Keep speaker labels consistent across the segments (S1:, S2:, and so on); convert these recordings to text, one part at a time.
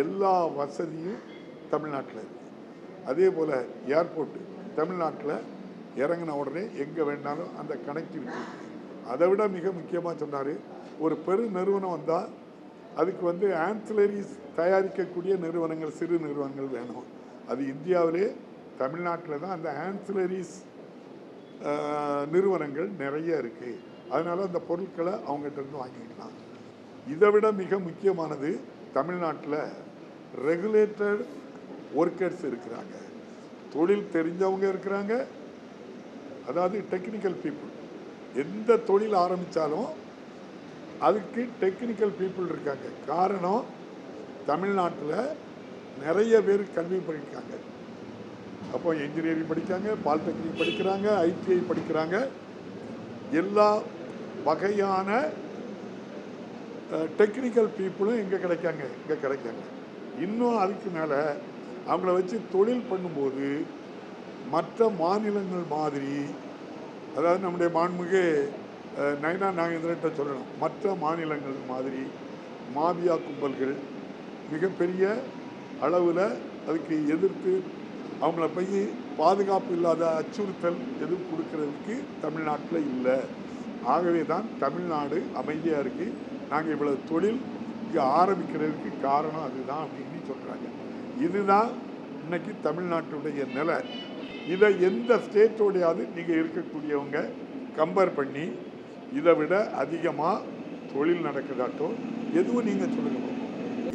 S1: எல்லா வசதியும் தமிழ்நாட்டில் இருக்குது. அதே போல் ஏர்போர்ட்டு தமிழ்நாட்டில் இறங்கின உடனே எங்கே வேணாலும் அந்த கனெக்டிவிட்டி. அதை விட மிக முக்கியமாக சொன்னார், ஒரு பெரு நிறுவனம் வந்தால் அதுக்கு ஆன்சிலரிஸ் தயாரிக்கக்கூடிய நிறுவனங்கள், சிறு நிறுவனங்கள் வேணும். அது இந்தியாவிலே தமிழ்நாட்டில் தான் அந்த ஆன்சிலரிஸ் நிறுவனங்கள் நிறைய இருக்குது. அதனால் அந்த பொருட்களை அவங்ககிட்ட இருந்து வாங்கிக்கலாம். இதை விட மிக முக்கியமானது, தமிழ்நாட்டில் ரெகுலேட்டட் ஒர்க்கர்ஸ் இருக்கிறாங்க, தொழில் தெரிஞ்சவங்க இருக்கிறாங்க. அதாவது டெக்னிக்கல் பீப்புள், எந்த தொழில் ஆரம்பித்தாலும் அதுக்கு டெக்னிக்கல் பீப்புள் இருக்காங்க. காரணம், தமிழ்நாட்டில் நிறைய பேர் கல்வி படிக்காங்க. அப்போ இன்ஜினியரிங் படிக்காங்க, பாலிடெக்னிக் படிக்கிறாங்க, ஐடிஐ படிக்கிறாங்க. எல்லா வகையான டெக்னிக்கல் பீப்புளும் இங்கே கிடைக்காங்க. இன்னும் அதுக்கு மேலே அவங்கள வச்சு தொழில் பண்ணும்போது மற்ற மாநிலங்கள் மாதிரி, அதாவது நம்முடைய மாண்புமிகு நயனா நாகேந்திரன்ட்ட சொல்லணும், மற்ற மாநிலங்கள் மாதிரி மாபியா கும்பல்கள் மிகப்பெரிய அளவில் அதுக்கு எதிர்த்து அவங்கள போய் பாதுகாப்பு இல்லாத அச்சுறுத்தல் எதுவும் கொடுக்கறதுக்கு தமிழ்நாட்டில் இல்லை. ஆகவே தான் தமிழ்நாடு அமைதியாக இருக்குது. நாங்கள் இவ்வளோ தொழில் இங்கே ஆரம்பிக்கிறதுக்கு காரணம் அதுதான் அப்படின்னு சொல்கிறாங்க. இதுதான் இன்னைக்கு தமிழ்நாட்டுடைய நிலை. இதை எந்த ஸ்டேட்டோடையாவது நீங்கள் இருக்கக்கூடியவங்க கம்பேர் பண்ணி இதை விட அதிகமாக தொழில் நடக்குதாட்டோ எதுவும் நீங்கள் சொல்லுங்க.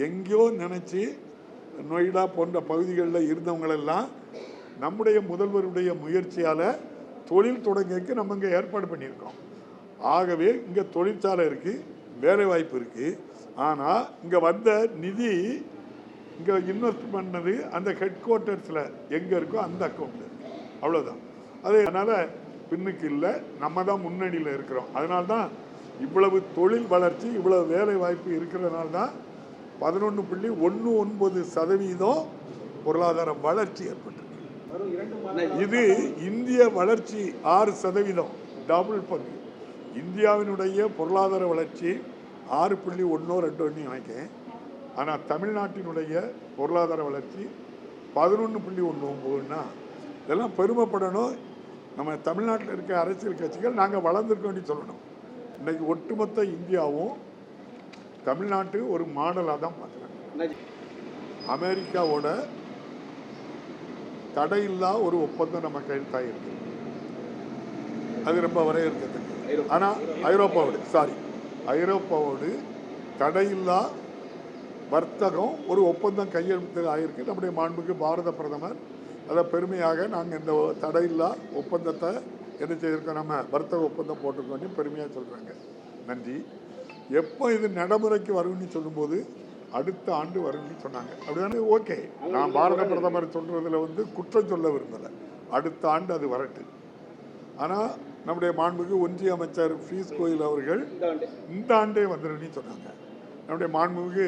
S1: எங்கேயோ நினச்சி நொய்டா போன்ற பகுதிகளில் இருந்தவங்களெல்லாம் நம்முடைய முதல்வருடைய முயற்சியால் தொழில் தொடங்கக்கு நம்ம இங்கே ஏற்பாடு பண்ணியிருக்கோம். ஆகவே இங்கே தொழிற்சாலை இருக்குது, வேலை வாய்ப்பு இருக்குது. ஆனால் இங்கே வந்த நிதி இங்கே இன்வெஸ்ட் பண்ணது அந்த ஹெட் குவார்ட்டர்ஸில் எங்கே இருக்கோ அந்த அக்கௌண்ட்டில் இருக்குது. அவ்வளோதான். அதனால் பின்னுக்கு இல்லை, நம்ம தான் முன்னணியில் இருக்கிறோம். அதனால்தான் இவ்வளவு தொழில் வளர்ச்சி, இவ்வளவு வேலை வாய்ப்பு இருக்கிறதுனால தான் 11.19% பொருளாதார வளர்ச்சி ஏற்பட்டிருக்கு. இது இந்திய வளர்ச்சி 6%, டபுள் பங்கு. இந்தியாவினுடைய பொருளாதார வளர்ச்சி 6.12 நினைக்கிறேன். ஆனால் தமிழ்நாட்டினுடைய பொருளாதார வளர்ச்சி 11.19. இதெல்லாம் பெருமைப்படணும். நம்ம தமிழ்நாட்டில் இருக்க அரசியல் கட்சிகள் நாங்கள் வளர்ந்துருக்கோன்னு சொல்லணும். இன்றைக்கி ஒட்டுமொத்த இந்தியாவும் தமிழ்நாட்டு ஒரு மாடலாக தான் பார்க்குறாங்க. அமெரிக்காவோட தடையில்லா ஒரு ஒப்பந்தம் நம்ம கையெழுத்தாயிருக்கு. அது ரொம்ப வரையறுக்கிறதுக்கு. ஆனால் ஐரோப்பாவோடு தடையில்லா வர்த்தகம் ஒரு ஒப்பந்தம் கையெழுத்து ஆகிருக்கு. நம்முடைய மாண்புக்கு பாரத பிரதமர் அதை பெருமையாக நாங்கள் இந்த தடையில்லா ஒப்பந்தத்தை என்ன செய்திருக்கோம், நம்ம வர்த்தக ஒப்பந்தம் போட்டிருக்கோன்னு பெருமையாக சொல்கிறாங்க. நன்றி. எப்போ இது நடைமுறைக்கு வரும்னு சொல்லும்போது அடுத்த ஆண்டு வரும்னு சொன்னாங்க. அப்படிதானே? ஓகே, நான் பாரத பிரதமர் சொல்கிறதுல குற்றம் சொல்ல விரும்பலை. அடுத்த ஆண்டு அது வரட்டு. ஆனால் நம்முடைய மாண்புக்கு ஒன்றிய அமைச்சர் பியூஷ் கோயல் அவர்கள் இந்த ஆண்டே வந்துடுன்னு சொன்னாங்க. நம்முடைய மாண்புக்கு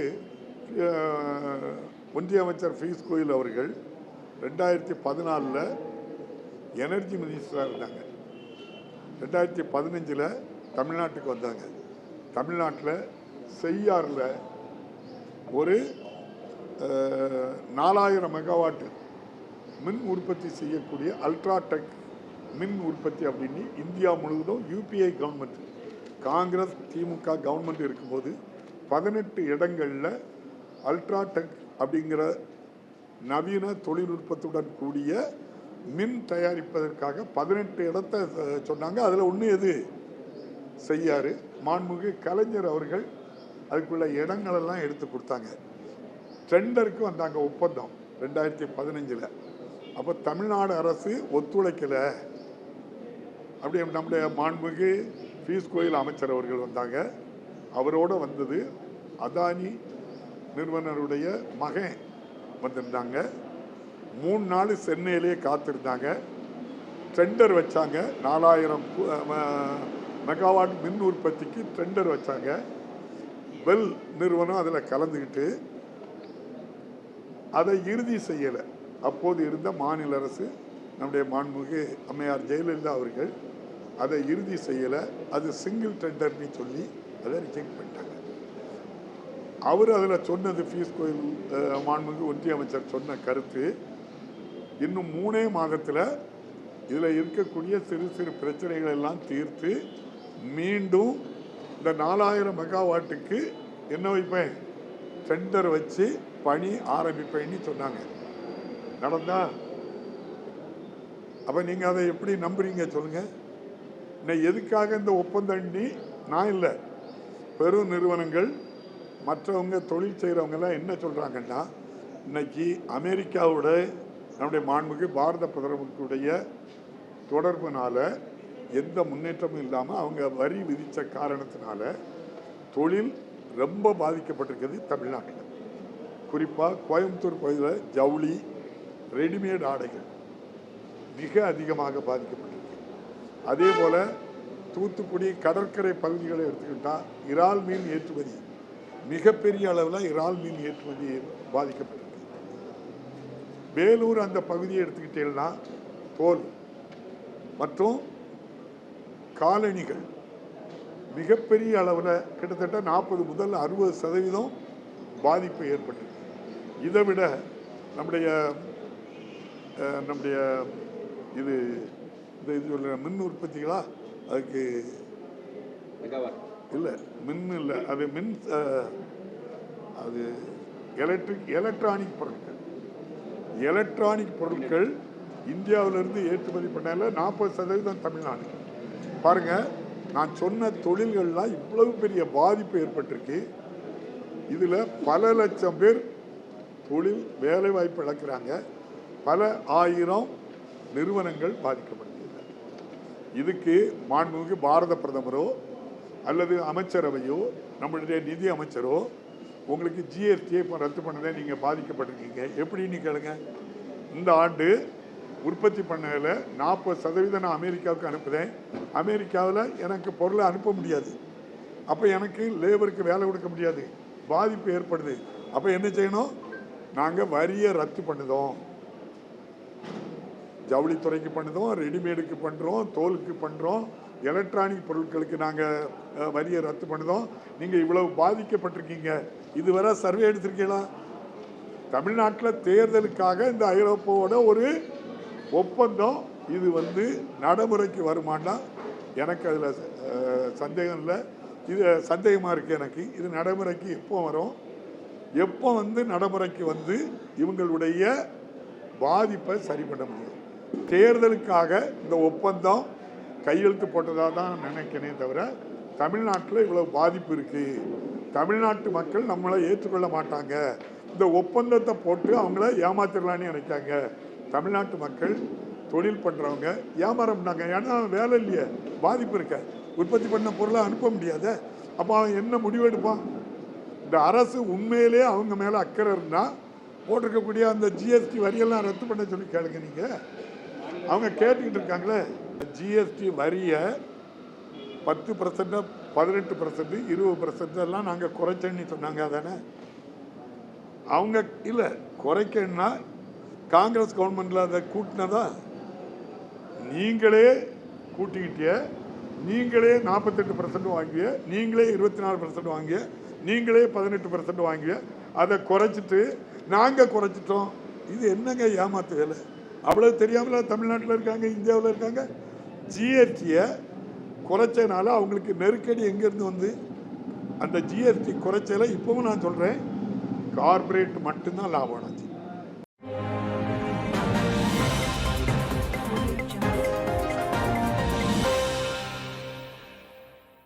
S1: ஒன்றிய அமைச்சர் பியூஷ் கோயல் அவர்கள் 2014 எனர்ஜி மினிஸ்டராக இருந்தாங்க. 2015 தமிழ்நாட்டுக்கு வந்தாங்க. தமிழ்நாட்டில் செய்யாறில் ஒரு 4000 மெகாவாட் மின் உற்பத்தி செய்யக்கூடிய அல்ட்ராடெக் மின் உற்பத்தி அப்படின்னு இந்தியா முழுவதும் யூபிஐ கவர்மெண்ட், காங்கிரஸ் திமுக கவர்மெண்ட் இருக்கும்போது 18 இடங்களில் அல்ட்ராடெக் அப்படிங்கிற நவீன தொழில்நுட்பத்துடன் கூடிய மின் தயாரிப்பதற்காக 18 இடத்தை சொன்னாங்க. அதில் ஒன்று எது? செய்யாறு. மாண்புமிகு கலைஞர் அவர்கள் அதுக்குள்ள இடங்களெல்லாம் எடுத்து கொடுத்தாங்க. டெண்டருக்கு வந்தாங்க ஒப்பந்தம் 2015. அப்போ தமிழ்நாடு அரசு ஒத்துழைக்கலை. அப்படி நம்முடைய மாண்புமிகு பியூஷ் கோயல் அமைச்சர் அவர்கள் வந்தாங்க. அவரோடு வந்தது அதானி நிறுவனருடைய மகன் வந்திருந்தாங்க. 3 நாள் சென்னையிலே காத்திருந்தாங்க. டெண்டர் வச்சாங்க. 4000 மெகாவாட் மின் உற்பத்திக்கு டெண்டர் வச்சாங்க. பெல் நிறுவனம் அதில் கலந்துக்கிட்டு அதை இறுதி செய்யலை. அப்போது இருந்த மாநில அரசு, நம்முடைய மாண்புமிகு அம்மையார் ஜெயலலிதா அவர்கள் அதை இறுதி செய்யலை. அது சிங்கிள் டெண்டர்னு சொல்லி அதை ரிஜெக்ட் பண்ணிட்டாங்க. அவர் அதில் சொன்னது பீஸ் கோயில் மாண்புமிகு ஒன்றிய அமைச்சர் சொன்ன கருத்து, இன்னும் 3 மாதத்தில் இதில் இருக்கக்கூடிய சிறு சிறு பிரச்சனைகள் எல்லாம் தீர்த்து மீண்டும் இந்த 4000 மெகாவாட்டுக்கு என்ன வைப்பேன், டெண்டர் வச்சு பணி ஆரம்பிப்பேன்னு சொன்னாங்க. நடந்தா? அப்போ நீங்கள் அதை எப்படி நம்புறீங்க சொல்லுங்கள்? இன்னும் எதுக்காக இந்த ஒப்பந்தம்? நான் இல்லை, பெரும் நிறுவனங்கள் மற்றவங்க தொழில் செய்கிறவங்கெல்லாம் என்ன சொல்கிறாங்கன்னா, இன்னைக்கு அமெரிக்காவோட நம்முடைய மாண்புமிகு பாரத பிரதமருடைய தொடர்புனால எந்த முன்னேற்றமும் இல்லாமல் அவங்க வரி விதித்த காரணத்தினால தொழில் ரொம்ப பாதிக்கப்பட்டிருக்கிறது தமிழ்நாட்டில். குறிப்பாக கோயம்புத்தூர் பகுதியில் ஜவுளி, ரெடிமேட் ஆடைகள் மிக அதிகமாக பாதிக்கப்பட்டிருக்கு. அதே போல் தூத்துக்குடி கடற்கரை பகுதிகளை எடுத்துக்கிட்டால் இறால் மீன் ஏற்றுமதி மிகப்பெரிய அளவில் இறால் மீன் ஏற்றுமதி பாதிக்கப்பட்டிருக்கு. வேலூர் அந்த பகுதியை எடுத்துக்கிட்டீங்கன்னா தோல் மற்றும் காலணிகள் மிகப்பெரிய அளவில் கிட்டத்தட்ட 40 முதல் 60% பாதிப்பு ஏற்பட்டிருக்கு. இதை விட நம்முடைய இது மின் உற்பத்திகளா, அதுக்கு இல்லை மின் இல்லை, அது மின் அது எலக்ட்ரானிக் பொருட்கள் இந்தியாவிலிருந்து ஏற்றுமதி பண்ணல 40% தமிழ்நாடு. பாருங்க, நான் சொன்ன தொழில்கள்லாம் இவ்வளவு பெரிய பாதிப்பு ஏற்பட்டிருக்கு. இதில் பல லட்சம் பேர் தொழில் வேலை வாய்ப்பு இழக்கிறாங்க, பல ஆயிரம் நிறுவனங்கள் பாதிக்கப்படுகிறது. இதுக்கு மாண்புமிகு பாரத பிரதமரோ அல்லது அமைச்சரவையோ நம்மளுடைய நிதி அமைச்சரோ உங்களுக்கு ஜிஎஸ்டியை இப்போ ரத்து பண்ணதை நீங்கள் பாதிக்கப்பட்டிருக்கீங்க எப்படின்னு கேளுங்க. இந்த ஆண்டு உற்பத்தி பண்ணதில் 40% நான் அமெரிக்காவுக்கு அனுப்புதேன். அமெரிக்காவில் எனக்கு பொருளை அனுப்ப முடியாது, அப்போ எனக்கு லேபருக்கு வேலை கொடுக்க முடியாது, பாதிப்பு ஏற்படுது. அப்போ என்ன செய்யணும்? நாங்கள் வரியை ரத்து பண்ணுதோம், ஜவுளித்துறைக்கு பண்ணுதோம், ரெடிமேடுக்கு பண்ணுறோம், தோலுக்கு பண்ணுறோம், எலக்ட்ரானிக் பொருட்களுக்கு நாங்கள் வரியை ரத்து பண்ணுதோம். நீங்கள் இவ்வளவு பாதிக்கப்பட்டிருக்கீங்க, இதுவரை சர்வே எடுத்திருக்கீங்களா? தமிழ்நாட்டில் தேர்தலுக்காக இந்த ஐரோப்பாவோட ஒரு ஒப்பந்தம் இது நடைமுறைக்கு வருமானா எனக்கு அதில் சந்தேகம் இல்லை. இது சந்தேகமாக இருக்குது எனக்கு. இது நடைமுறைக்கு எப்போ வரும், எப்போ நடைமுறைக்கு இவங்களுடைய பாதிப்பை சரி பண்ண முடியும்? தேர்தலுக்காக இந்த ஒப்பந்தம் கையெழுத்து போட்டதாக தான் நினைக்கிறேன் தவிர தமிழ்நாட்டில் இவ்வளோ பாதிப்பு இருக்குது, தமிழ்நாட்டு மக்கள் நம்மளை ஏற்றுக்கொள்ள மாட்டாங்க, இந்த ஒப்பந்தத்தை போட்டு அவங்கள ஏமாத்திடலான்னு நினைக்காங்க. தமிழ்நாட்டு மக்கள் தொழில் பண்ணுறவங்க ஏமாற பண்ணாங்க. ஏன்னா வேலை இல்லையே, பாதிப்பு இருக்க, உற்பத்தி பண்ண பொருளை அனுப்ப முடியாத. அப்போ அவன் என்ன முடிவெடுப்பான்? இந்த அரசு உண்மையிலே அவங்க மேலே அக்கறை இருந்தால் போட்டிருக்கக்கூடிய அந்த ஜிஎஸ்டி வரியெல்லாம் ரத்து பண்ண சொல்லி கேளுங்க. நீங்கள் அவங்க கேட்டுக்கிட்டு இருக்காங்களே, ஜிஎஸ்டி வரியை 10%, 18%, 20% எல்லாம் நாங்கள் குறைச்சேன்னு சொன்னாங்க. அதானே அவங்க இல்லை, குறைக்கன்னா காங்கிரஸ் கவர்மெண்ட்டில் அதை கூட்டினதா? நீங்களே கூட்டிக்கிட்டிய, நீங்களே 48% வாங்கிய, நீங்களே 24% வாங்கிய, நீங்களே 18% வாங்கிய, அதை குறைச்சிட்டு நாங்கள் குறைச்சிட்டோம். இது என்னங்க ஏமாத்து வேலை? அவ்வளோ தெரியாமல தமிழ்நாட்டில் இருக்காங்க, இந்தியாவில் இருக்காங்க. ஜிஎஸ்டியை குறைச்சனால அவங்களுக்கு நெருக்கடி எங்கேருந்து அந்த ஜிஎஸ்டி குறைச்சல இப்பவும் நான் சொல்கிறேன், கார்பரேட் மட்டும்தான் லாபம் ஆச்சு.